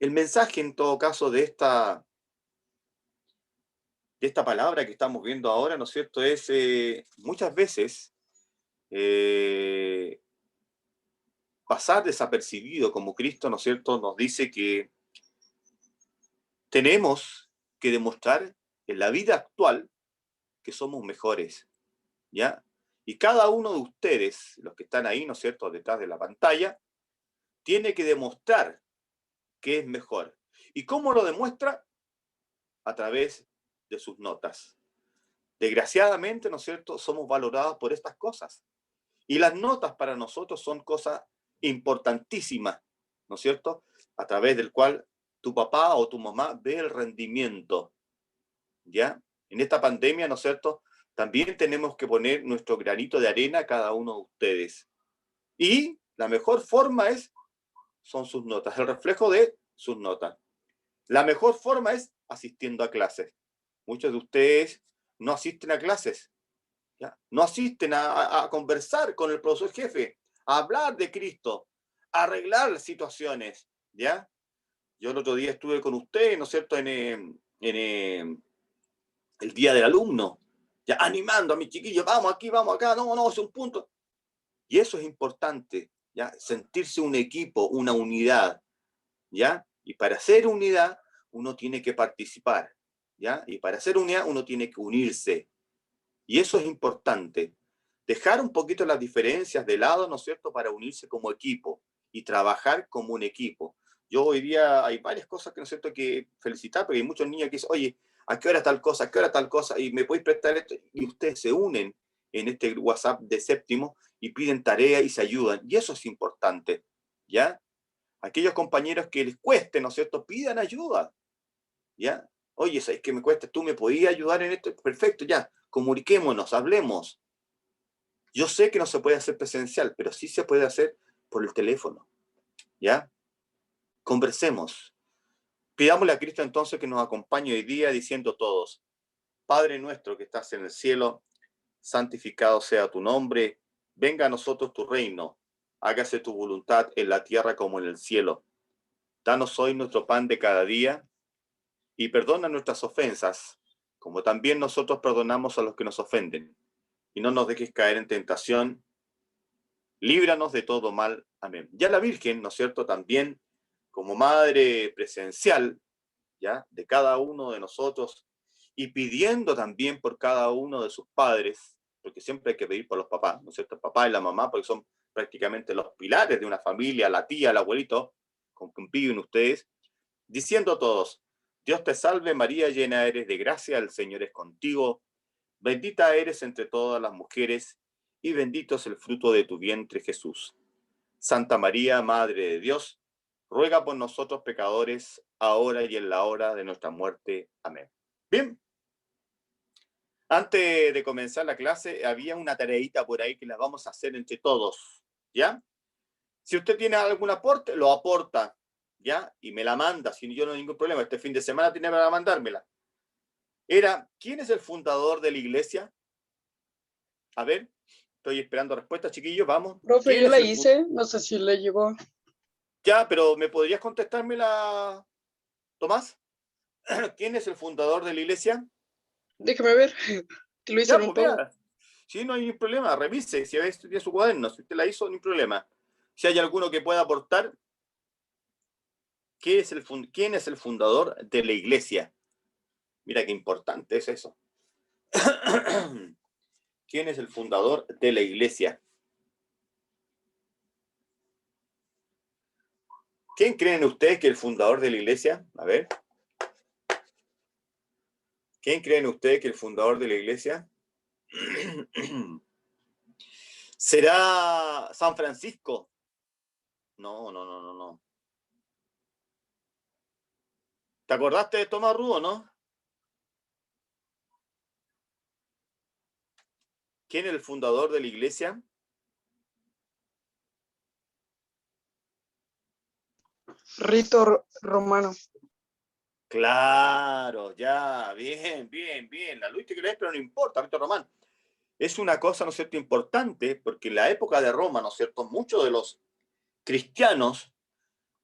El mensaje, en todo caso, de esta palabra que estamos viendo ahora, ¿no es cierto?, es muchas veces eh, pasar desapercibido, como Cristo, ¿no es cierto?, nos dice que tenemos que demostrar en la vida actual que somos mejores, ¿ya? Y cada uno de ustedes, los que están ahí, ¿no es cierto?, detrás de la pantalla, tiene que demostrar que es mejor. ¿Y cómo lo demuestra? A través de sus notas. Desgraciadamente, ¿no es cierto?, somos valorados por estas cosas. Y las notas para nosotros son cosas importantísimas, ¿no es cierto?, a través del cual tu papá o tu mamá ve el rendimiento, ¿ya? En esta pandemia, ¿no es cierto?, también tenemos que poner nuestro granito de arena a cada uno de ustedes. Y la mejor forma son sus notas, el reflejo de sus notas. La mejor forma es asistiendo a clases. Muchos de ustedes no asisten a clases, ¿ya? No asisten a conversar con el profesor jefe, a hablar de Cristo, a arreglar situaciones, ¿ya? Yo el otro día estuve con ustedes, ¿no es cierto?, el Día del Alumno, ya animando a mis chiquillos, vamos aquí, vamos acá, no, no, es un punto. Y eso es importante, ¿ya? Sentirse un equipo, una unidad, ¿ya? Y para ser unidad, uno tiene que participar, ¿ya? Y para ser unidad, uno tiene que unirse. Y eso es importante. Dejar un poquito las diferencias de lado, ¿no es cierto?, para unirse como equipo y trabajar como un equipo. Yo hoy día hay varias cosas que, ¿no es cierto?, que felicitar, porque hay muchos niños que dicen, oye, ¿a qué hora tal cosa? ¿A qué hora tal cosa? Y me podéis prestar esto. Y ustedes se unen en este WhatsApp de séptimo y piden tarea y se ayudan. Y eso es importante, ¿ya? Aquellos compañeros que les cueste, ¿no es cierto?, pidan ayuda, ¿ya? Oye, ¿sabes qué me cuesta? ¿Tú me podías ayudar en esto? Perfecto, ya, comuniquémonos, hablemos. Yo sé que no se puede hacer presencial, pero sí se puede hacer por el teléfono, ¿ya? Conversemos. Pidámosle a Cristo entonces que nos acompañe hoy día diciendo todos, Padre nuestro que estás en el cielo, santificado sea tu nombre, venga a nosotros tu reino, hágase tu voluntad en la tierra como en el cielo. Danos hoy nuestro pan de cada día y perdona nuestras ofensas, como también nosotros perdonamos a los que nos ofenden. Y no nos dejes caer en tentación, líbranos de todo mal. Amén. Ya la Virgen, ¿no es cierto?, también como madre presencial, ¿ya?, de cada uno de nosotros y pidiendo también por cada uno de sus padres, porque siempre hay que pedir por los papás, ¿no es cierto?, el papá y la mamá, porque son prácticamente los pilares de una familia, la tía, el abuelito, con quien viven ustedes, diciendo todos, Dios te salve María, llena eres de gracia, el Señor es contigo, bendita eres entre todas las mujeres, y bendito es el fruto de tu vientre, Jesús. Santa María, Madre de Dios, ruega por nosotros pecadores, ahora y en la hora de nuestra muerte. Amén. Bien, antes de comenzar la clase, había una tareita por ahí que la vamos a hacer entre todos, ¿ya? Si usted tiene algún aporte, lo aporta, ¿ya? Y me la manda, si yo no hay ningún problema. Este fin de semana tiene para mandármela. ¿Quién es el fundador de la iglesia? A ver, estoy esperando respuesta, chiquillos, vamos. Profe, ¿Quién yo es la el hice, no sé si le llegó. Ya, pero ¿me podrías contestármela, Tomás? ¿Quién es el fundador de la iglesia? Déjeme ver, que lo hice Ya, en un pues poco. vea. Sí, no hay ningún problema. Revise. Si ves, tiene su cuaderno. Si usted la hizo, no hay problema. Si hay alguno que pueda aportar, ¿quién es el fundador de la iglesia? Mira qué importante es eso. ¿Quién es el fundador de la iglesia? ¿Quién creen ustedes que es el fundador de la iglesia? A ver. ¿Quién creen ustedes que es el fundador de la iglesia? ¿Será San Francisco? No, no, no, no, no. ¿Te acordaste de Tomás Rudo, no? ¿Quién es el fundador de la iglesia? Rito romano. Claro, ya, bien, bien, bien. La luz que lees, pero no importa, Víctor Román. Es una cosa, ¿no es cierto?, importante, porque en la época de Roma, ¿no es cierto?, muchos de los cristianos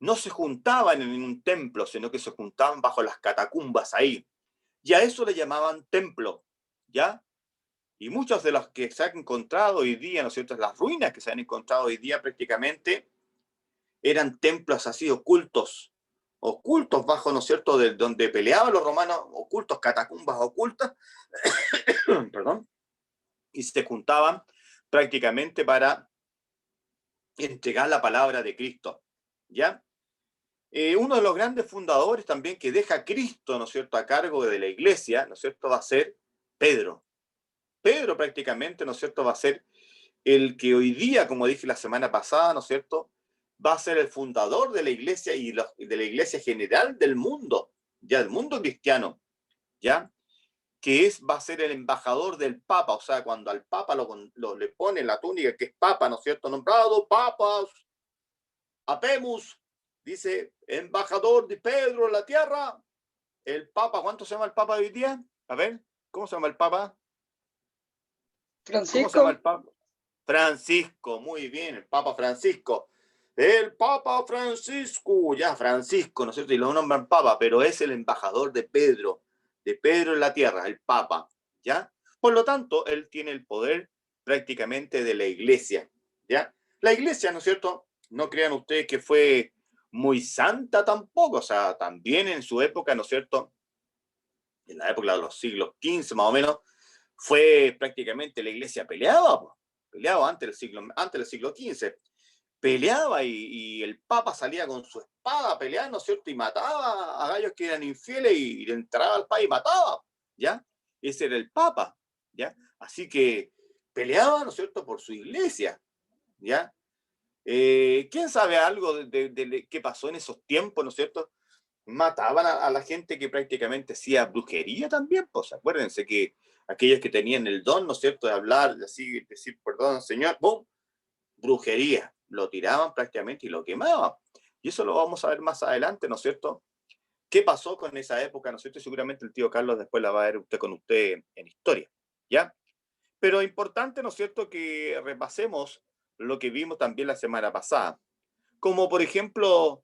no se juntaban en un templo, sino que se juntaban bajo las catacumbas ahí. Y a eso le llamaban templo, ¿ya? Y muchos de los que se han encontrado hoy día, ¿no es cierto?, las ruinas que se han encontrado hoy día prácticamente eran templos así ocultos, ocultos bajo, ¿no es cierto?, de donde peleaban los romanos, ocultos, catacumbas ocultas, perdón, y se juntaban prácticamente para entregar la palabra de Cristo, ¿ya? Uno de los grandes fundadores también que deja a Cristo, ¿no es cierto?, a cargo de la iglesia, ¿no es cierto?, va a ser Pedro. Pedro prácticamente, ¿no es cierto?, va a ser el que hoy día, como dije la semana pasada, ¿no es cierto?, va a ser el fundador de la iglesia y de la iglesia general del mundo, ya del mundo cristiano, ¿ya? Va a ser el embajador del Papa, o sea, cuando al Papa le pone la túnica, que es Papa, ¿no es cierto?, nombrado Papas, Apemus, dice, embajador de Pedro en la tierra, el Papa, ¿cuánto se llama el Papa de hoy día? A ver, ¿cómo se llama el Papa? ¿Cómo se llama Francisco, el Papa? Francisco, muy bien, el Papa Francisco. El Papa Francisco, ya Francisco, ¿no es cierto? Y lo nombran Papa, pero es el embajador de Pedro en la tierra, el Papa, ¿ya? Por lo tanto, él tiene el poder prácticamente de la iglesia, ¿ya? La iglesia, ¿no es cierto? No crean ustedes que fue muy santa tampoco, o sea, también en su época, ¿no es cierto? En la época de los siglos XV más o menos, fue prácticamente la iglesia peleaba antes del siglo XV, peleaba y el Papa salía con su espada a pelear, ¿no es cierto? Y mataba a gallos que eran infieles y le entraba al país y mataba, ¿ya? Ese era el Papa, ¿ya? Así que peleaba, ¿no es cierto?, por su iglesia, ¿ya? ¿Quién sabe algo de qué pasó en esos tiempos, ¿no es cierto? Mataban a la gente que prácticamente hacía brujería también, pues acuérdense que aquellos que tenían el don, ¿no es cierto?, de hablar, así, decir, perdón, señor, ¡bum!, brujería, lo tiraban prácticamente y lo quemaban. Y eso lo vamos a ver más adelante, ¿no es cierto? ¿Qué pasó con esa época, ¿no es cierto? Y seguramente el tío Carlos después la va a ver usted con usted en historia, ¿ya? Pero importante, ¿no es cierto?, que repasemos lo que vimos también la semana pasada. Como por ejemplo,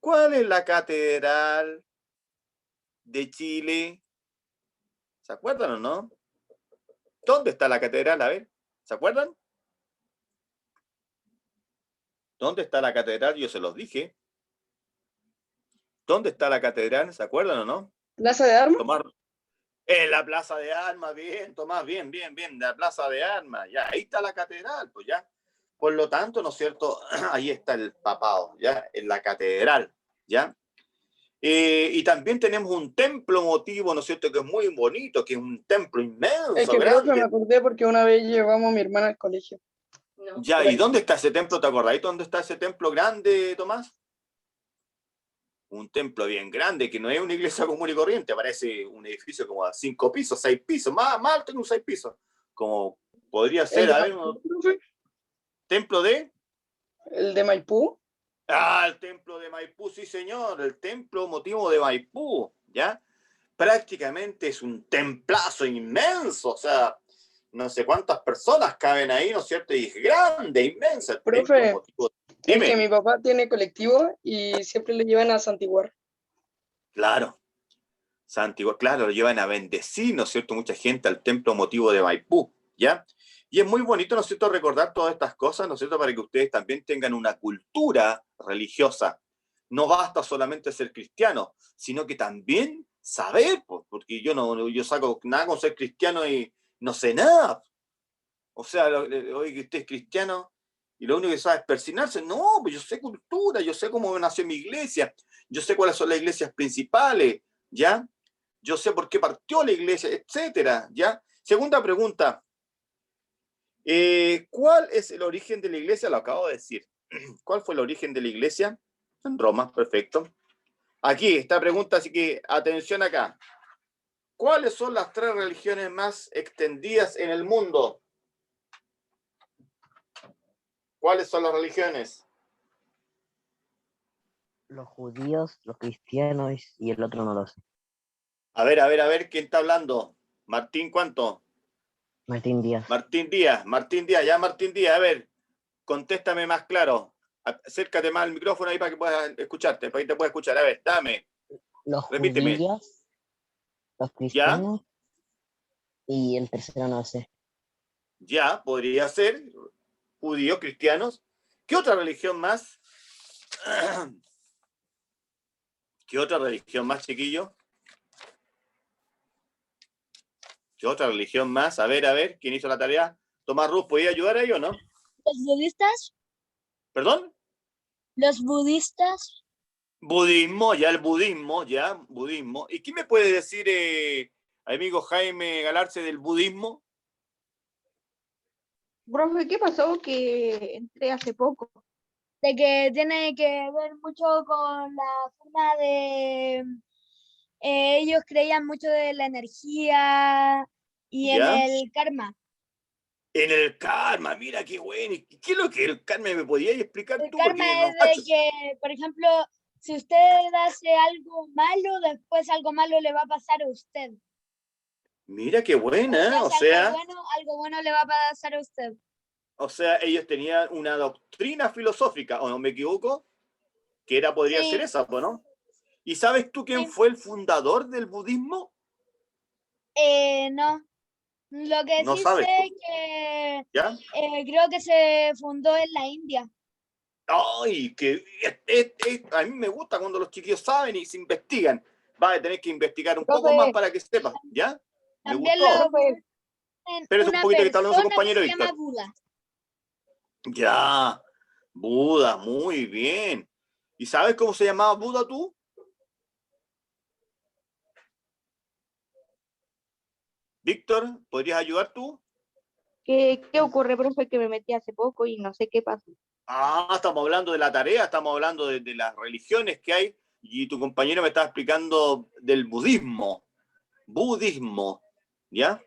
¿cuál es la catedral de Chile? ¿Se acuerdan o no? ¿Dónde está la catedral? A ver, ¿se acuerdan? ¿Dónde está la catedral? Yo se los dije. ¿Dónde está la catedral? ¿Se acuerdan o no? Plaza de Armas. Tomar en la Plaza de Armas, bien, Tomás, bien, bien, bien, la Plaza de Armas, ya, ahí está la catedral, pues ya. Por lo tanto, ¿no es cierto? Ahí está el papado, ya, en la catedral, ya. Y también tenemos un templo motivo, ¿no es cierto?, que es muy bonito, que es un templo Es inmenso, que, profe, me grande. acordé porque una vez llevamos a mi hermana al colegio. No, Ya, por ¿y ahí. dónde está ese templo? ¿Te acordáis dónde está ese templo grande, Tomás? Un templo bien grande, que no es una iglesia común y corriente, parece un edificio como a 5 pisos, 6 pisos, más alto que un 6 pisos. Como podría ¿El ser, de a ver, Maipú, un profe? templo de... ¿El de Maipú? Ah, el templo de Maipú, sí señor, el templo motivo de Maipú, ¿ya? Prácticamente es un templazo inmenso, o sea, no sé cuántas personas caben ahí, ¿no es cierto? Y es grande, inmenso el templo Profe, motivo. es que Dime, mi papá tiene colectivo y siempre le llevan a Santiguar. claro, Santiago, claro, lo llevan a bendecir, ¿no es cierto? Mucha gente al templo motivo de Maipú, ¿ya? Y es muy bonito, ¿no es cierto?, recordar todas estas cosas, ¿no es cierto?, para que ustedes también tengan una cultura religiosa. No basta solamente ser cristiano, sino que también saber, pues, porque yo saco nada con ser cristiano y no sé nada. O sea, oye, que usted es cristiano y lo único que sabe es persinarse. No, pues yo sé cultura, yo sé cómo nació mi iglesia, yo sé cuáles son las iglesias principales, ¿ya? Yo sé por qué partió la iglesia, etcétera, ¿ya? Segunda pregunta, ¿cuál es el origen de la iglesia? Lo acabo de decir. ¿Cuál fue el origen de la iglesia? En Roma, perfecto. Aquí, esta pregunta, así que atención acá. ¿Cuáles son las 3 religiones más extendidas en el mundo? ¿Cuáles son las religiones? Los judíos, los cristianos y el otro no lo sé. A ver, ¿quién está hablando? Martín, ¿cuánto? Martín Díaz. Martín Díaz, ya Martín Díaz, a ver, contéstame más claro. acércate más al micrófono ahí para que puedas escucharte, para que te pueda escuchar. A ver, dame, Los repíteme. judíos, los ¿Ya? cristianos y el tercero no sé. Ya, podría ser judíos, cristianos. ¿Qué otra religión más? ¿Qué otra religión más, chiquillo? ¿Qué otra religión más? A ver, ¿quién hizo la tarea? Tomás Ruz, ¿podía ayudar a ellos o no? ¿Los budistas? ¿Perdón? ¿Los budistas? Budismo, ya el budismo, ya, budismo. ¿Y qué me puede decir, amigo Jaime Galarce, del budismo? Profe, ¿qué pasó? Que entré hace poco. De que tiene que ver mucho con la forma de... ellos creían mucho de la energía y en ¿Ya? el karma. En el karma, mira qué bueno. ¿Y qué es lo que es el karma? ¿Me podías explicar El tú? karma Porque es no de cacho. que, por ejemplo, si usted hace algo malo, después algo malo le va a pasar a usted. Mira qué Si buena, hace algo bueno le va a pasar a usted. o sea, ellos tenían una doctrina filosófica, ¿o no me equivoco? Que era, podría ser Sí, esa, ¿no? ¿Y sabes tú quién sí. fue el fundador del budismo? No. Lo que No sí sé sabes, que ¿ya? creo que se fundó en la India. Ay, que a mí me gusta cuando los chiquillos saben y se investigan. Va a tener que investigar un poco más Profe, para que sepa, ¿ya? Me También gustó. lo profe, en Espérate un una poquito que está hablando su persona que compañero se llama Víctor. Buda. Ya, Buda, muy bien. ¿Y sabes cómo se llamaba Buda tú? Víctor, ¿podrías ayudar tú? ¿qué ocurre, profe? Que me metí hace poco y no sé qué pasó. Ah, estamos hablando de la tarea, estamos hablando de las religiones que hay y tu compañero me estaba explicando del budismo. Budismo, ¿ya?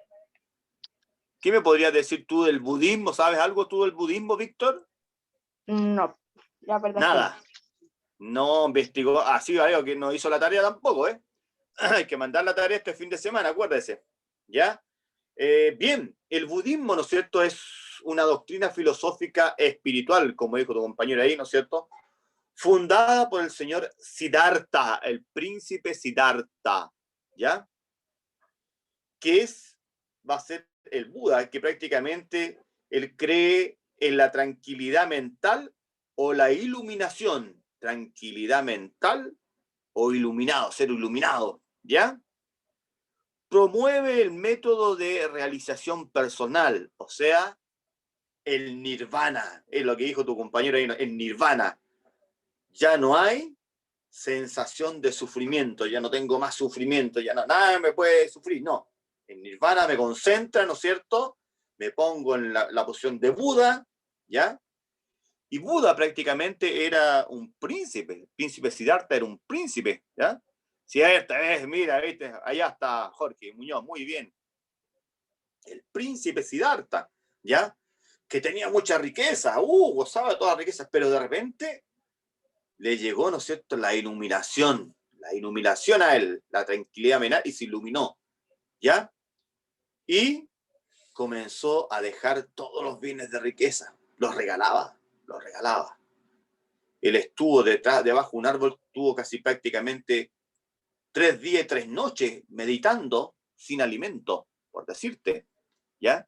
¿Qué me podrías decir tú del budismo? ¿Sabes algo tú del budismo, Víctor? No, la verdad es que no. Nada. No investigó, así algo que no hizo la tarea tampoco, ¿eh? Hay que mandar la tarea este fin de semana, acuérdese. ¿Ya? Bien, el budismo, ¿no es cierto?, es una doctrina filosófica espiritual, como dijo tu compañero ahí, ¿no es cierto?, fundada por el señor Siddhartha, el príncipe Siddhartha, ¿ya? Que va a ser el Buda, que prácticamente él cree en la tranquilidad mental o la iluminación, tranquilidad mental o iluminado, ser iluminado, ¿ya? Promueve el método de realización personal, o sea, el nirvana, es lo que dijo tu compañero ahí, el nirvana. Ya no hay sensación de sufrimiento, ya no tengo más sufrimiento, ya no, nada me puede sufrir, no. En nirvana me concentra, ¿no es cierto? Me pongo en la posición de Buda, ¿ya? Y Buda prácticamente era un príncipe, el príncipe Siddhartha era un príncipe, ¿ya? Si esta vez, mira, ¿viste? Allá está Jorge Muñoz, muy bien. El príncipe Siddhartha, ¿ya? Que tenía mucha riqueza, gozaba de todas las riquezas, pero de repente le llegó, ¿no es cierto?, la iluminación a él, la tranquilidad mental, y se iluminó, ¿ya? Y comenzó a dejar todos los bienes de riqueza, los regalaba. Él estuvo debajo de un árbol, estuvo casi prácticamente 3 días y 3 noches meditando sin alimento, por decirte, ¿ya?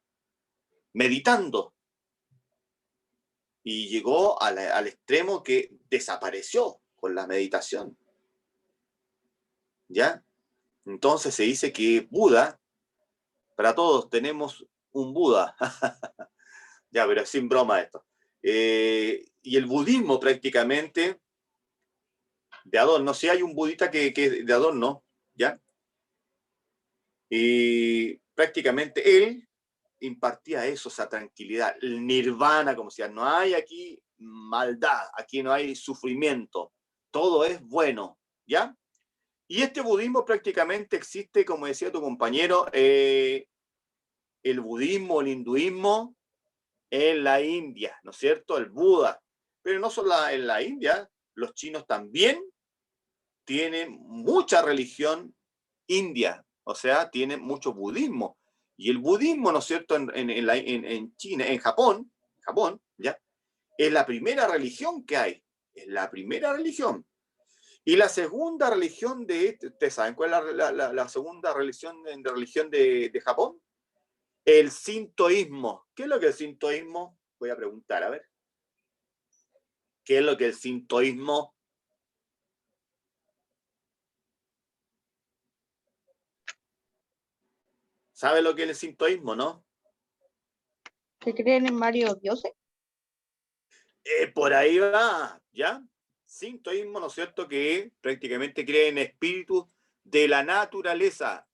Meditando. Y llegó al extremo que desapareció con la meditación, ¿ya? Entonces se dice que Buda, para todos tenemos un Buda, ya, pero sin broma esto. Y el budismo prácticamente, de adorno, si hay un budista que de adorno, ¿ya? Y prácticamente él impartía eso, esa tranquilidad, el nirvana, como decía, no hay aquí maldad, aquí no hay sufrimiento, todo es bueno, ¿ya? Y este budismo prácticamente existe, como decía tu compañero, el budismo, el hinduismo en la India, ¿no es cierto? El Buda. Pero no solo en la India, los chinos también tienen mucha religión india, o sea, tienen mucho budismo. Y el budismo, ¿no es cierto?, en China, en Japón, ¿ya? Es la primera religión que hay. Es la primera religión. Y la segunda religión ¿ustedes saben cuál es la segunda religión de Japón? El sintoísmo. ¿Qué es lo que es el sintoísmo? Voy a preguntar, a ver. ¿Qué es lo que es el sintoísmo? ¿Sabe lo que es el sintoísmo, no? ¿Que creen en varios dioses? Por ahí va, ¿ya? Sintoísmo, ¿no es cierto? Que prácticamente cree en espíritus de la naturaleza.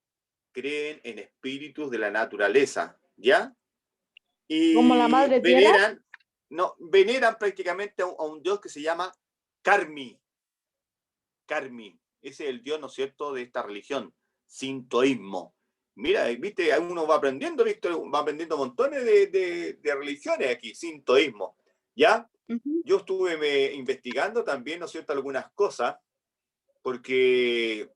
Creen en espíritus de la naturaleza, ¿ya? ¿Como la Y madre tierra? veneran prácticamente a un dios que se llama Karmi. Karmi. Ese es el dios, ¿no es cierto?, de esta religión, sintoísmo. Mira, viste, uno va aprendiendo, Víctor, va aprendiendo montones de religiones aquí, sintoísmo, ¿ya? Yo estuve investigando también, ¿no es cierto?, algunas cosas, porque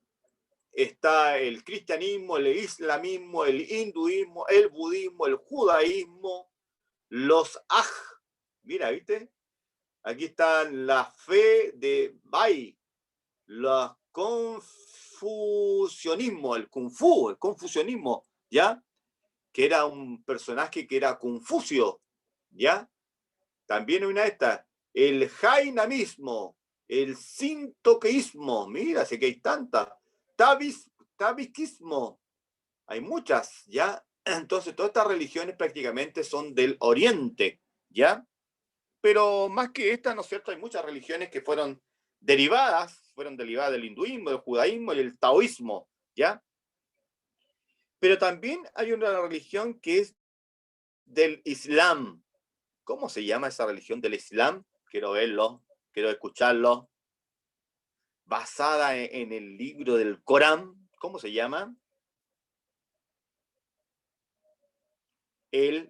está el cristianismo, el islamismo, el hinduismo, el budismo, el judaísmo, los aj. Mira, ¿viste? Aquí están la fe de Bai, los confucionismo, el confucionismo, ¿ya? Que era un personaje que era Confucio, ¿ya? También una de estas, el jainamismo, el sintoqueísmo, mira, sé que hay tantas, tabiquismo, hay muchas, ¿ya? Entonces, todas estas religiones prácticamente son del Oriente, ¿ya? Pero más que estas, ¿no es cierto? Hay muchas religiones que fueron derivadas del hinduismo, del judaísmo y el taoísmo, ¿ya? Pero también hay una religión que es del Islam. ¿Cómo se llama esa religión del Islam? Quiero verlo, quiero escucharlo. Basada en el libro del Corán. ¿Cómo se llama? El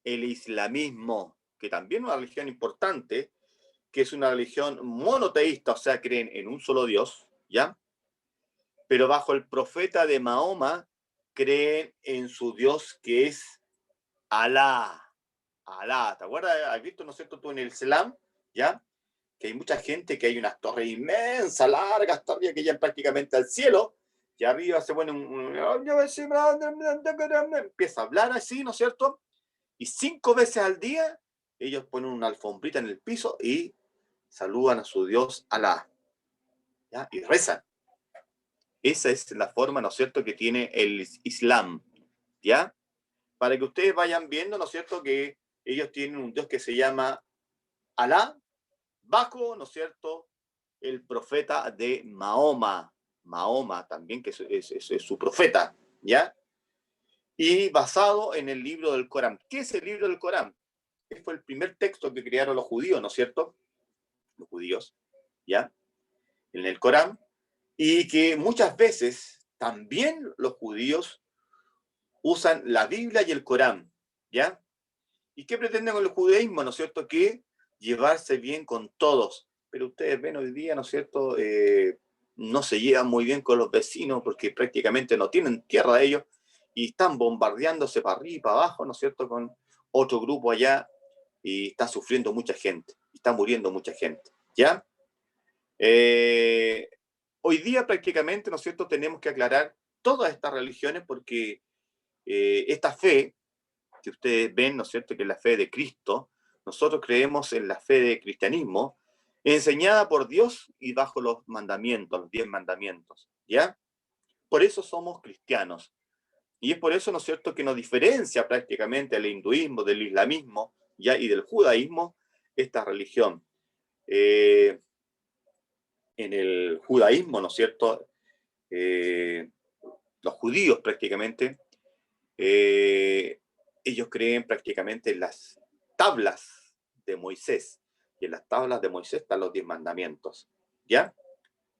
islamismo, que también es una religión importante, que es una religión monoteísta, o sea, creen en un solo Dios, ¿ya? Pero bajo el profeta de Mahoma creen en su Dios que es Alá. Alá, ¿te acuerdas? ¿Has visto, no es cierto, tú en el Islam, ¿ya? Que hay mucha gente, que hay unas torres inmensas, largas, todavía que llegan prácticamente al cielo, y arriba se pone empieza a hablar así, ¿no es cierto? Y 5 veces al día ellos ponen una alfombrita en el piso y saludan a su Dios Alá, ¿ya? Y rezan. Esa es la forma, ¿no es cierto?, que tiene el Islam, ¿ya? Para que ustedes vayan viendo, ¿no es cierto?, que ellos tienen un Dios que se llama Alá, bajo, ¿no es cierto?, el profeta de Mahoma. Mahoma también, que es su profeta, ¿ya? Y basado en el libro del Corán. ¿Qué es el libro del Corán? Que fue el primer texto que crearon los judíos, ¿no es cierto? Los judíos, ¿ya? En el Corán. Y que muchas veces también los judíos usan la Biblia y el Corán, ¿ya? ¿Y qué pretenden con el judaísmo, no es cierto? Que llevarse bien con todos. Pero ustedes ven hoy día, ¿no es cierto? No se llevan muy bien con los vecinos porque prácticamente no tienen tierra de ellos y están bombardeándose para arriba y para abajo, ¿no es cierto? Con otro grupo allá y está sufriendo mucha gente, está muriendo mucha gente, ¿ya? Hoy día prácticamente, ¿no es cierto?, tenemos que aclarar todas estas religiones porque esta fe que ustedes ven, ¿no es cierto?, que es la fe de Cristo, nosotros creemos en la fe de cristianismo, enseñada por Dios y bajo los mandamientos, los 10 mandamientos, ¿ya? Por eso somos cristianos. Y es por eso, ¿no es cierto?, que nos diferencia prácticamente el hinduismo, del islamismo, ¿ya?, y del judaísmo, esta religión. En el judaísmo, ¿no es cierto?, los judíos prácticamente, ellos creen prácticamente en las tablas de Moisés. Y en las tablas de Moisés están los 10 mandamientos. ¿Ya?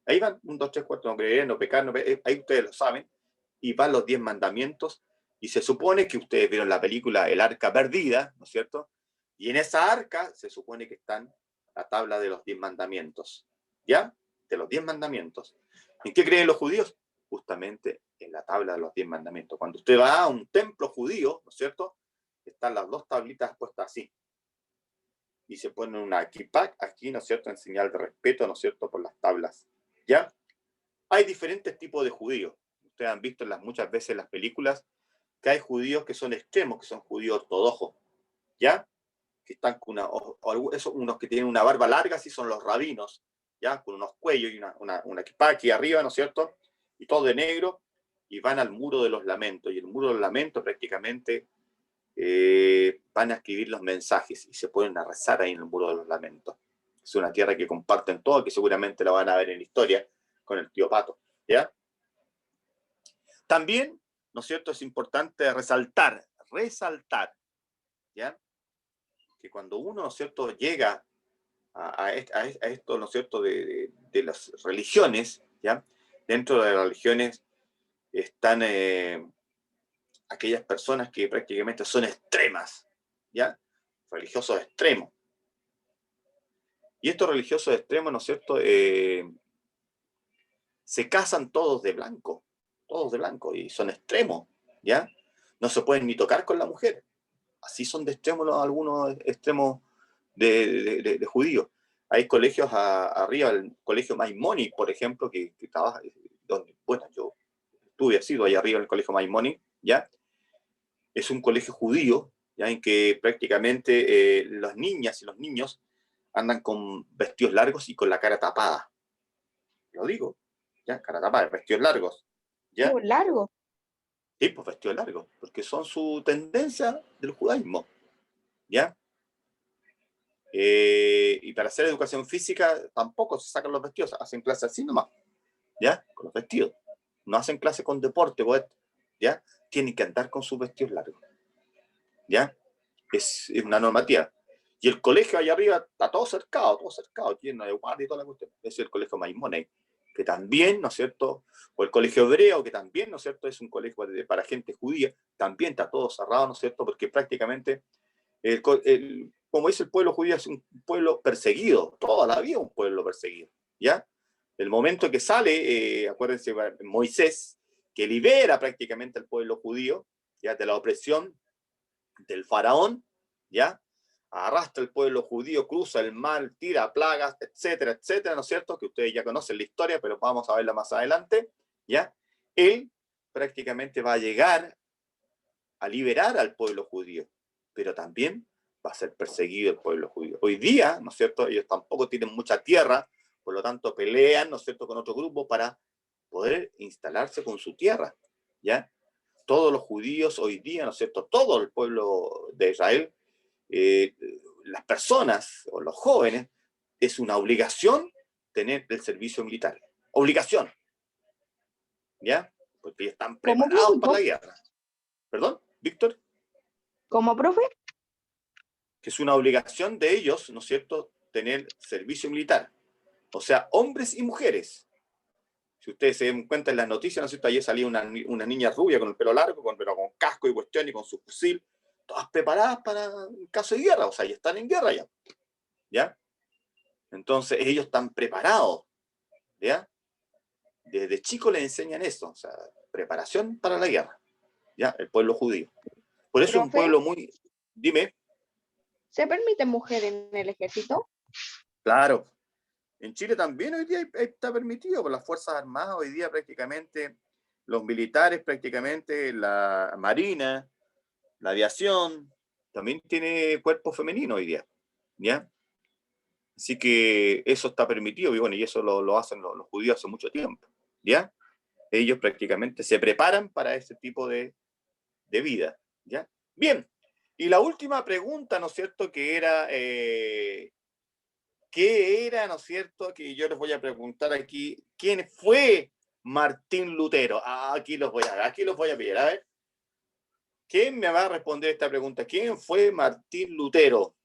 Ahí van, 1, 2, 3, 4, no creer, no pecar, ahí ustedes lo saben. Y van los 10 mandamientos. Y se supone que ustedes vieron la película El Arca Perdida, ¿no es cierto? Y en esa arca se supone que están la tabla de los 10 mandamientos. ¿Ya? De los 10 mandamientos. ¿En qué creen los judíos? Justamente en la tabla de los 10 mandamientos. Cuando usted va a un templo judío, ¿no es cierto?, están las 2 tablitas puestas así, y se ponen una kippah aquí, ¿no es cierto?, en señal de respeto, ¿no es cierto?, por las tablas, ¿ya? Hay diferentes tipos de judíos. Ustedes han visto muchas veces en las películas que hay judíos que son extremos, que son judíos ortodoxos, ¿ya? Que están con unos que tienen una barba larga, sí son los rabinos, ¿ya? Con unos cuellos y una kippah aquí arriba, ¿no es cierto? Y todo de negro, y van al muro de los lamentos. Y el muro de los lamentos prácticamente van a escribir los mensajes y se ponen a rezar ahí en el muro de los lamentos. Es una tierra que comparten todo, que seguramente la van a ver en la historia con el tío Pato, ¿ya? También, ¿no es cierto?, es importante resaltar, ¿ya?, que cuando uno, ¿no es cierto?, llega a esto, ¿no es cierto?, de las religiones, ¿ya? Dentro de las religiones están aquellas personas que prácticamente son extremas, ¿ya? Religiosos extremos. Y estos religiosos extremos, ¿no es cierto?, se casan todos de blanco, y son extremos, ¿ya? No se pueden ni tocar con la mujer. Así son de extremos algunos extremos de judíos. Hay colegios arriba, el colegio Maimonides, por ejemplo, que trabaja, donde, bueno, yo estuve, sido ahí arriba en el colegio Maimonides, ¿ya? Es un colegio judío, ¿ya?, en que prácticamente las niñas y los niños andan con vestidos largos y con la cara tapada. Lo digo, ¿ya? Cara tapada, vestidos largos, ¿ya? Largo. Sí, pues vestidos largos, porque son su tendencia del judaísmo, ¿ya? Y para hacer educación física tampoco se sacan los vestidos, hacen clases así nomás, ¿ya? Con los vestidos. No hacen clase con deporte, ¿ya? Tienen que andar con sus vestidos largos, ¿ya? Es una normativa. Y el colegio allá arriba está todo cercado, lleno de guardia y toda la cuestión. Es el colegio Maimonides, que también, ¿no es cierto? O el colegio hebreo, que también, ¿no es cierto?, es un colegio para gente judía, también está todo cerrado, ¿no es cierto?, porque prácticamente como dice el pueblo judío, es un pueblo perseguido, toda la vida un pueblo perseguido, ¿ya? El momento que sale, acuérdense, Moisés, que libera prácticamente al pueblo judío, ¿ya?, de la opresión del faraón, ¿ya? Arrastra al pueblo judío, cruza el mar, tira plagas, etcétera, etcétera, ¿no es cierto?, que ustedes ya conocen la historia, pero vamos a verla más adelante, ¿ya? Él prácticamente va a llegar a liberar al pueblo judío, pero también va a ser perseguido el pueblo judío. Hoy día, ¿no es cierto?, ellos tampoco tienen mucha tierra, por lo tanto pelean, ¿no es cierto?, con otro grupo para poder instalarse con su tierra, ¿ya? Todos los judíos hoy día, ¿no es cierto?, todo el pueblo de Israel, las personas o los jóvenes, es una obligación tener el servicio militar. Obligación, ¿ya? Porque ellos están ¿Cómo, preparados para profe? la guerra. ¿Perdón, Víctor? ¿Cómo, profe? Que es una obligación de ellos, ¿no es cierto?, tener servicio militar. O sea, hombres y mujeres. Si ustedes se dan cuenta en las noticias, ¿no es cierto?, ayer salía una niña rubia con el pelo largo, pero con casco y cuestión y con su fusil, todas preparadas para el caso de guerra, o sea, ya están en guerra ya. ¿Ya? Entonces, ellos están preparados, ¿ya? Desde chicos les enseñan eso, o sea, preparación para la guerra, ¿ya? El pueblo judío. Por eso es un Profe, pueblo muy... Dime. ¿se permite mujer en el ejército? Claro. En Chile también hoy día está permitido por las Fuerzas Armadas, hoy día prácticamente los militares, prácticamente la Marina, la aviación, también tiene cuerpo femenino hoy día, ¿ya? Así que eso está permitido y bueno, y eso lo hacen los judíos hace mucho tiempo, ¿ya? Ellos prácticamente se preparan para ese tipo de vida, ¿ya? Bien, y la última pregunta, ¿no es cierto?, que era... ¿qué era, ¿no es cierto?, que yo les voy a preguntar aquí, ¿quién fue Martín Lutero? Aquí los voy a pillar, a ver. ¿Quién me va a responder esta pregunta? ¿Quién fue Martín Lutero?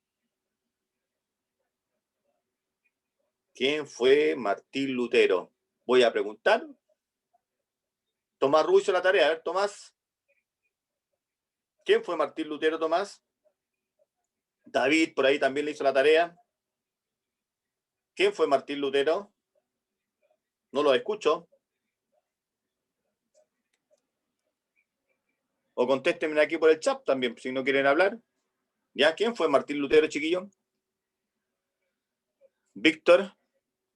¿Quién fue Martín Lutero? Voy a preguntar. Tomás Rubio hizo la tarea. A ver, Tomás. ¿Quién fue Martín Lutero, Tomás? David, por ahí también le hizo la tarea. ¿Quién fue Martín Lutero? No lo escucho. O contéstenme aquí por el chat también, si no quieren hablar. ¿Ya? ¿Quién fue Martín Lutero, chiquillo? Víctor,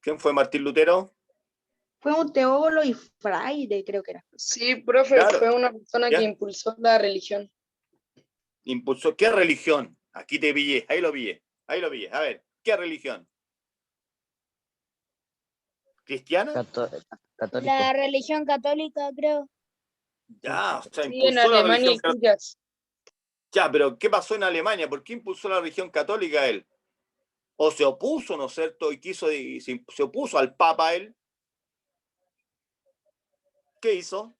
¿quién fue Martín Lutero? Fue un teólogo y fraile, creo que era. Sí, profe, Claro. fue una persona ¿Ya? que impulsó la religión. Impulsó, ¿qué religión? Aquí te pillé, ahí lo pillé. A ver, ¿qué religión? ¿Cristiana? Católico. La religión católica, creo. Ya, o sea, Sí, en impulsó la Alemania religión y católica. Judas. Ya, pero ¿qué pasó en Alemania? ¿Por qué impulsó la religión católica él? ¿O se opuso, ¿no es cierto? Y se opuso al Papa él. ¿Qué hizo?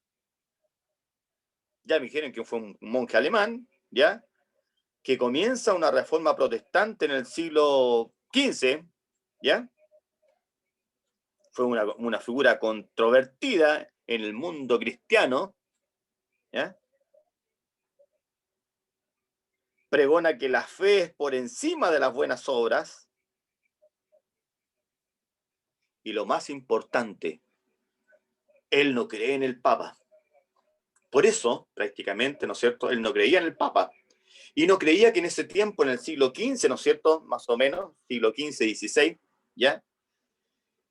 Ya me dijeron que fue un monje alemán, ¿ya? Que comienza una reforma protestante en el siglo XV, ¿ya? Fue una figura controvertida en el mundo cristiano, ¿ya? Pregona que la fe es por encima de las buenas obras. Y lo más importante, él no cree en el Papa. Por eso, prácticamente, ¿no es cierto?, él no creía en el Papa. Y no creía que en ese tiempo, en el siglo XV, ¿no es cierto?, más o menos, siglo XV, XVI, ¿ya?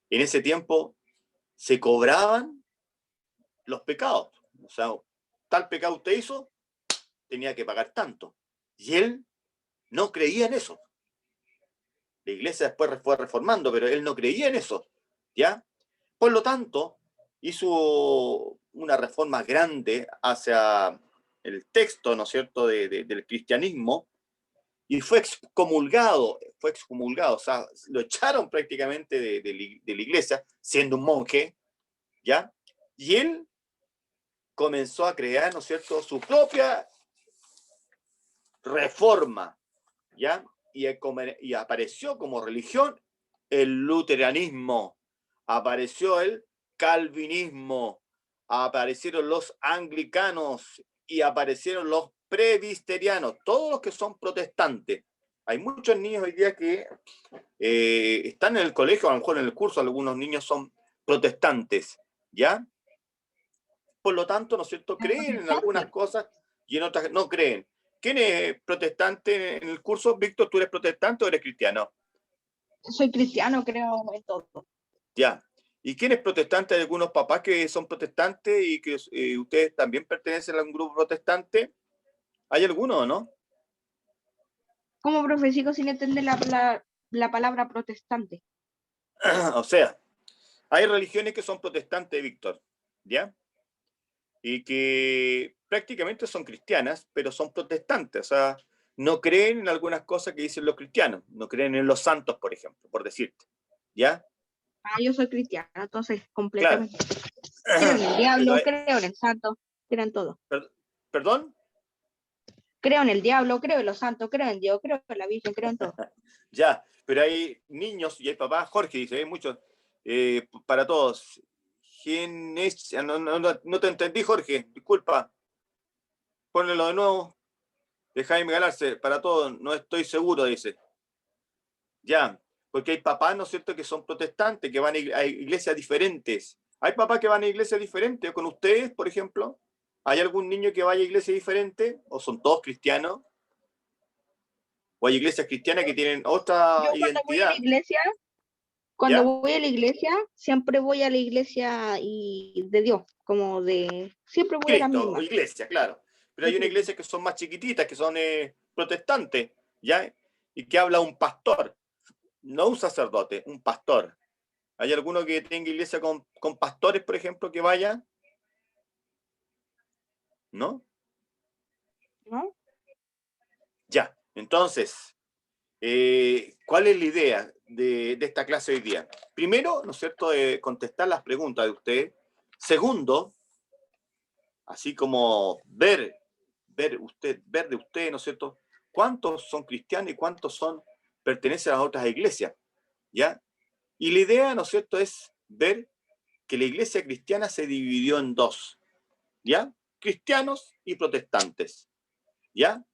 En ese tiempo se cobraban los pecados. O sea, tal pecado usted hizo, tenía que pagar tanto. Y él no creía en eso. La iglesia después fue reformando, pero él no creía en eso, ¿ya? Por lo tanto, hizo una reforma grande hacia el texto, ¿no es cierto?, del cristianismo, y fue excomulgado, o sea, lo echaron prácticamente de la iglesia, siendo un monje, ¿ya? Y él comenzó a crear, ¿no es cierto?, su propia reforma, ¿ya? Y apareció como religión el luteranismo, apareció el calvinismo, aparecieron los anglicanos y aparecieron los presbiterianos, todos los que son protestantes. Hay muchos niños hoy día que están en el colegio, a lo mejor en el curso, algunos niños son protestantes, ¿ya? Por lo tanto, ¿no es cierto?, creen en algunas cosas y en otras no creen. ¿Quién es protestante en el curso? Víctor, ¿tú eres protestante o eres cristiano? Soy cristiano, creo en todo. Ya. ¿Y quién es protestante? Hay algunos papás que son protestantes y que ustedes también pertenecen a un grupo protestante. ¿Hay alguno o no? Como profe, sigo sin entender la palabra protestante. O sea, hay religiones que son protestantes, Víctor, ¿ya? Y que prácticamente son cristianas, pero son protestantes. O sea, no creen en algunas cosas que dicen los cristianos. No creen en los santos, por ejemplo, por decirte. ¿Ya? Ah, yo soy cristiana, entonces Claro. completamente. Creo en el diablo, Pero, creo en el santo, creo en todo. ¿Perdón? Creo en el diablo, creo en los santos, creo en Dios, creo en la Virgen, creo en todo. Ya, pero hay niños y hay papás, Jorge dice, hay muchos, para todos. ¿Quién es? No te entendí, Jorge, disculpa. Ponelo de nuevo. De Jaime Galarse, para todos, no estoy seguro, dice. Ya, porque hay papás, ¿no es cierto?, que son protestantes, que van a iglesias diferentes. ¿Hay papás que van a iglesias diferentes? ¿Con ustedes, por ejemplo? ¿Hay algún niño que vaya a iglesia diferente? ¿O son todos cristianos? ¿O hay iglesias cristianas que tienen otra Yo cuando voy a la identidad? iglesia, ¿Ya? voy a la iglesia, siempre voy a la iglesia y de Dios, como de, siempre voy a la Cristo, o misma. iglesia, claro. Pero hay una iglesia que son más chiquititas, que son protestantes, ¿ya? Y que habla un pastor, no un sacerdote, un pastor. ¿Hay alguno que tenga iglesia con pastores, por ejemplo, que vaya? ¿No? ¿No? Ya. Entonces, ¿cuál es la idea de esta clase hoy día? Primero, ¿no es cierto?, contestar las preguntas de usted. Segundo, así como ver de usted, ¿no es cierto?, cuántos son cristianos y cuántos pertenecen a otras iglesias, ¿ya? Y la idea, ¿no es cierto?, es ver que la iglesia cristiana se dividió en dos, ¿ya? Cristianos y protestantes, ¿ya?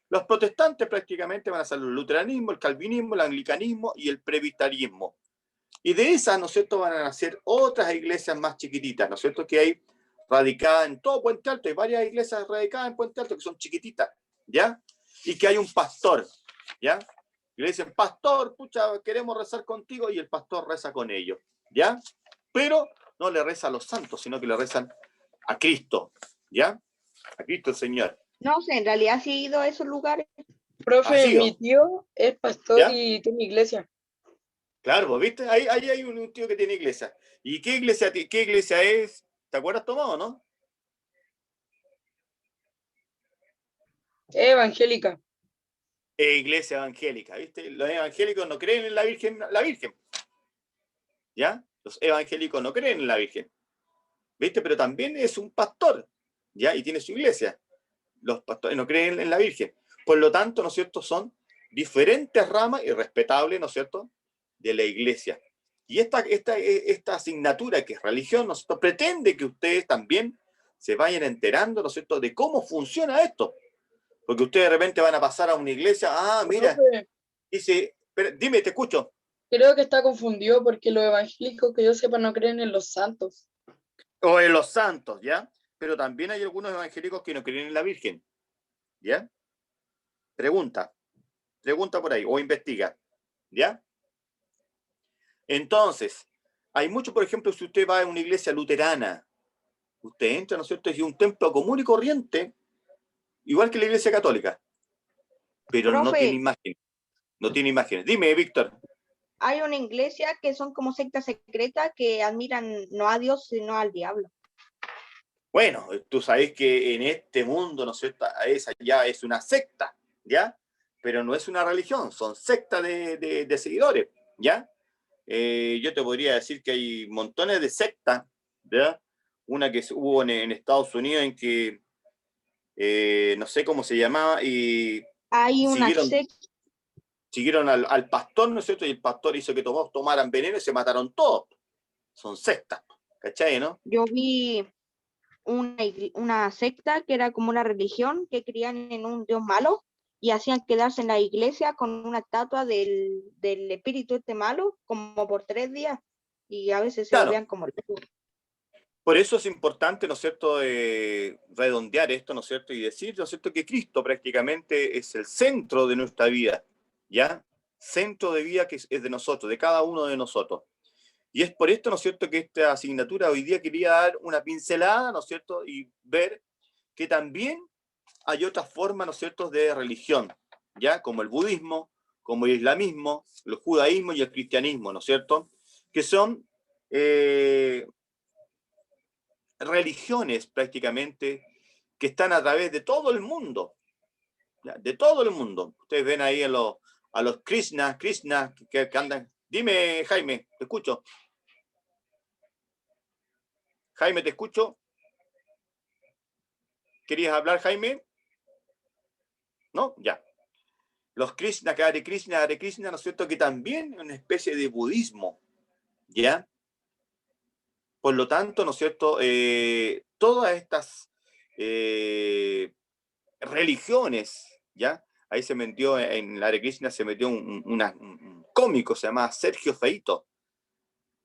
Los protestantes prácticamente van a ser el luteranismo, el calvinismo, el anglicanismo y el presbiterismo. Y de esas, ¿no es cierto?, van a nacer otras iglesias más chiquititas, ¿no es cierto?, que hay radicadas en todo Puente Alto. Hay varias iglesias radicadas en Puente Alto que son chiquititas, ¿ya? Y que hay un pastor, ¿ya? Y le dicen, pastor, pucha, queremos rezar contigo, y el pastor reza con ellos, ¿ya? Pero no le reza a los santos, sino que le rezan a Cristo, ¿ya? A Cristo el Señor. No sé, en realidad sí he ido a esos lugares. Profe, Así, mi tío es pastor ¿ya? y tiene iglesia. Claro, pues, ¿viste? Ahí hay un tío que tiene iglesia. ¿Y qué iglesia es? ¿Te acuerdas, Tomás, o no? Es evangélica. Iglesia evangélica, ¿viste? Los evangélicos no creen en la Virgen, ¿ya? Los evangélicos no creen en la Virgen, ¿viste? Pero también es un pastor, ¿ya? Y tiene su iglesia. Los pastores no creen en la Virgen. Por lo tanto, ¿no es cierto?, son diferentes ramas y respetables, ¿no es cierto?, de la iglesia. Y esta asignatura que es religión, ¿no es cierto?, pretende que ustedes también se vayan enterando, ¿no es cierto?, de cómo funciona esto. Porque ustedes de repente van a pasar a una iglesia, mira, Profe, dice, dime, te escucho. creo que está confundido porque los evangélicos que yo sepa no creen en los santos. O en los santos, ¿ya? Pero también hay algunos evangélicos que no creen en la Virgen, ¿ya? Pregunta por ahí, o investiga, ¿ya? Entonces, hay mucho, por ejemplo, si usted va a una iglesia luterana, usted entra, ¿no es cierto?, es un templo común y corriente, igual que la iglesia católica, pero no tiene Profe, imágenes, no tiene imágenes. Dime, Víctor. hay una iglesia que son como sectas secretas que admiran no a Dios, sino al diablo. Bueno, tú sabes que en este mundo, ¿no es cierto?, esa ya es una secta, ¿ya? Pero no es una religión, son sectas de seguidores, ¿ya? Yo te podría decir que hay montones de sectas, ¿ya? Una que hubo en Estados Unidos en que no sé cómo se llamaba, y Hay una siguieron, secta, siguieron al pastor, ¿no es cierto? Y el pastor hizo que todos tomaran veneno y se mataron todos. Son sectas, ¿cachai, no? yo vi una secta que era como una religión que creían en un Dios malo y hacían quedarse en la iglesia con una estatua del espíritu este malo como por 3 días y a veces se Claro, volvían como locos. por eso es importante, ¿no es cierto?, redondear esto, ¿no es cierto?, y decir, ¿no es cierto?, que Cristo prácticamente es el centro de nuestra vida, ¿ya? Centro de vida que es de nosotros, de cada uno de nosotros. Y es por esto, ¿no es cierto?, que esta asignatura hoy día quería dar una pincelada, ¿no es cierto?, y ver que también hay otras formas, ¿no es cierto?, de religión, ¿ya? Como el budismo, como el islamismo, el judaísmo y el cristianismo, ¿no es cierto?, que son religiones prácticamente que están a través de todo el mundo, ¿ya? De todo el mundo. Ustedes ven ahí a los Krishna que andan. Dime, Jaime, te escucho. Jaime, te escucho. ¿Querías hablar, Jaime? ¿No? Ya. Los Krishna, Hare Krishna, ¿no es cierto?, que también es una especie de budismo, ¿ya? Por lo tanto, ¿no es cierto?, todas estas religiones, ¿ya? Ahí se metió, en la Hare Krishna se metió un cómico, se llama Sergio Feito,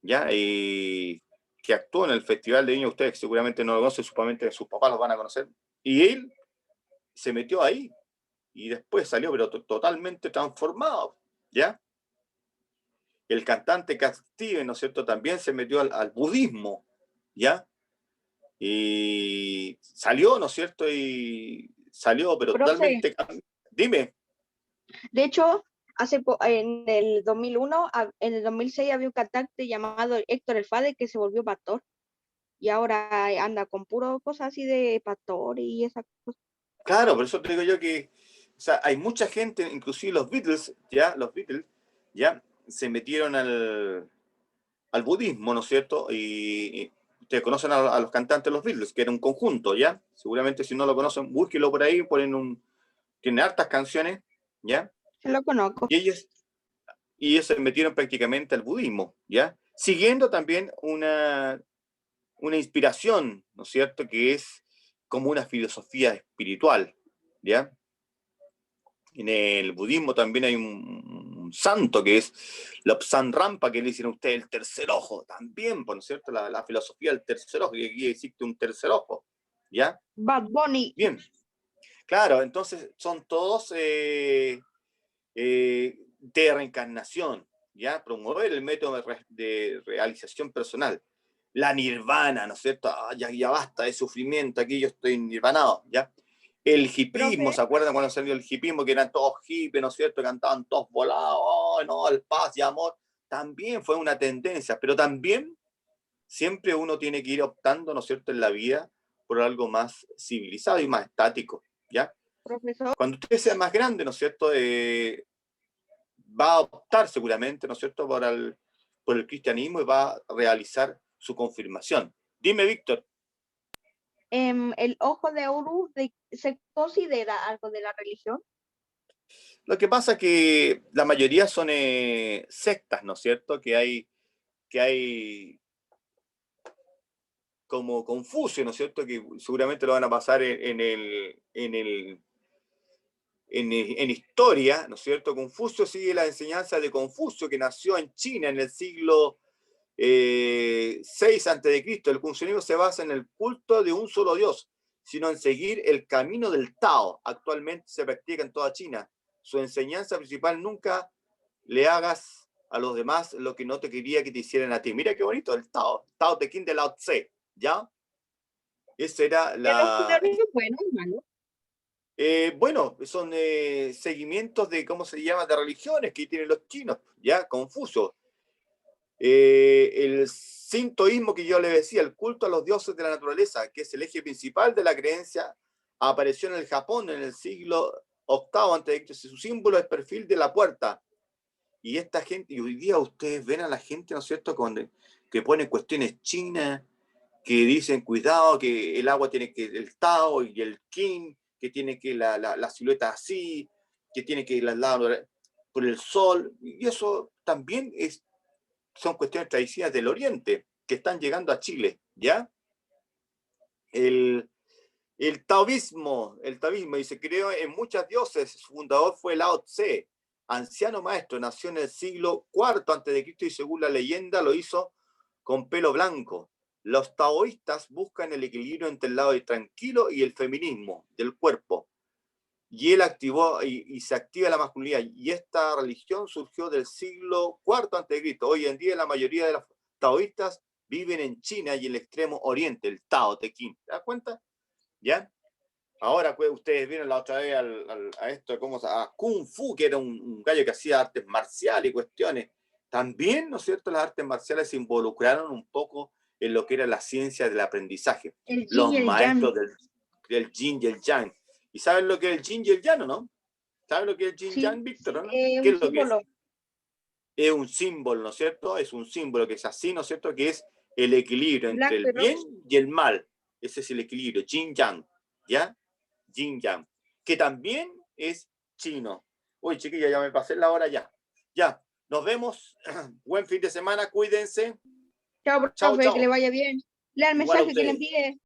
¿ya? Que actuó en el Festival de Niños, ustedes seguramente no lo conocen, supuestamente sus papás los van a conocer, y él se metió ahí, y después salió, pero totalmente transformado, ¿ya? El cantante Cat Stevens, ¿no es cierto?, también se metió al budismo, ¿ya? Y salió, ¿no es cierto?, y salió, pero Profe, totalmente. Dime. de hecho, en el 2001, en el 2006 había un cantante llamado Héctor El Father que se volvió pastor y ahora anda con puro cosas así de pastor y esas cosas. Claro, por eso te digo yo que, o sea, hay mucha gente, inclusive los Beatles, ya se metieron al budismo, ¿no es cierto? Y ustedes conocen a los cantantes de los Beatles, que era un conjunto, ¿ya? Seguramente si no lo conocen, búsquenlo por ahí, tiene hartas canciones, ¿ya? Se lo conozco. Y ellos se metieron prácticamente al budismo, ¿ya? Siguiendo también una inspiración, ¿no es cierto?, que es como una filosofía espiritual, ¿ya? En el budismo también hay un santo que es Lobsang Rampa, que le dicen a usted el tercer ojo, también, ¿no es cierto?, la filosofía del tercer ojo, que aquí existe un tercer ojo, ¿ya? Bad Bunny. Bien, claro, entonces son todos de reencarnación, ¿ya? Promover el método de realización personal. La nirvana, ¿no es cierto? Ya basta de sufrimiento, aquí yo estoy nirvanado, ¿ya? El hipismo, Profe. ¿se acuerdan cuando salió el hipismo? Que eran todos hippies, ¿no es cierto? Cantaban todos volados, oh, no, el paz y amor. También fue una tendencia, pero también siempre uno tiene que ir optando, ¿no es cierto?, en la vida por algo más civilizado y más estático, ¿ya? Profesor, Cuando usted sea más grande, ¿no es cierto?, va a optar seguramente, ¿no es cierto?, por el cristianismo y va a realizar su confirmación. Dime, Víctor. ¿el ojo de Horus se considera algo de la religión? Lo que pasa es que la mayoría son sectas, ¿no es cierto?, que hay como Confucio, ¿no es cierto?, que seguramente lo van a pasar en historia, ¿no es cierto? Confucio sigue la enseñanza de Confucio, que nació en China en el siglo 6 a.C. El confucianismo se basa en el culto de un solo Dios, sino en seguir el camino del Tao. Actualmente se practica en toda China. Su enseñanza principal: nunca le hagas a los demás lo que no te quería que te hicieran a ti. Mira qué bonito el Tao. Tao Te Ching de Lao Tse, ¿ya? Esa era ¿El ojo de la... Horus es bueno o malo? Bueno, son seguimientos de, ¿cómo se llama?, de religiones que tienen los chinos, ¿ya? Confuso. El sintoísmo que yo le decía, el culto a los dioses de la naturaleza, que es el eje principal de la creencia, apareció en el Japón en el siglo VIII a.C. Su símbolo es el perfil de la puerta. Y esta gente, y hoy día ustedes ven a la gente, ¿no es cierto?, que pone cuestiones chinas, que dicen, cuidado, que el agua tiene que, el Tao y el Qin, que tiene que la silueta así, que tiene que ir al lado por el sol, y eso también son cuestiones tradicionales del Oriente, que están llegando a Chile, ¿ya? El taoísmo, y se creó en muchos dioses. Su fundador fue Lao Tse, anciano maestro, nació en el siglo IV a.C. y según la leyenda lo hizo con pelo blanco. Los taoístas buscan el equilibrio entre el lado tranquilo y el feminismo del cuerpo. Y él activó y se activa la masculinidad. Y esta religión surgió del siglo IV a.C. Hoy en día la mayoría de los taoístas viven en China y el extremo oriente, el Tao Te Ching. ¿Te das cuenta? ¿Ya? Ahora pues, ustedes vieron la otra vez a esto, a Kung Fu, que era un gallo que hacía artes marciales y cuestiones. También, ¿no es cierto?, las artes marciales se involucraron un poco en lo que era la ciencia del aprendizaje. El yin Los y el maestros yang. del yin y el yang. ¿Y saben lo que es el yin y el yang, o no? ¿Saben lo que es el yin y Sí, yang, Víctor, o no? ¿Qué un es lo que es? símbolo. Es un símbolo, ¿no es cierto? Es un símbolo que es así, ¿no es cierto?, que es el equilibrio entre Blanco el y rojo. bien y el mal. Ese es el equilibrio, yin-yang, ¿ya? Yin-yang, que también es chino. Uy, chiquilla, ya me pasé la hora ya. Ya, nos vemos. Buen fin de semana, cuídense. Chao, Chao, profe, que le chao. vaya bien. Lea el Igual a mensaje que le ustedes. envié.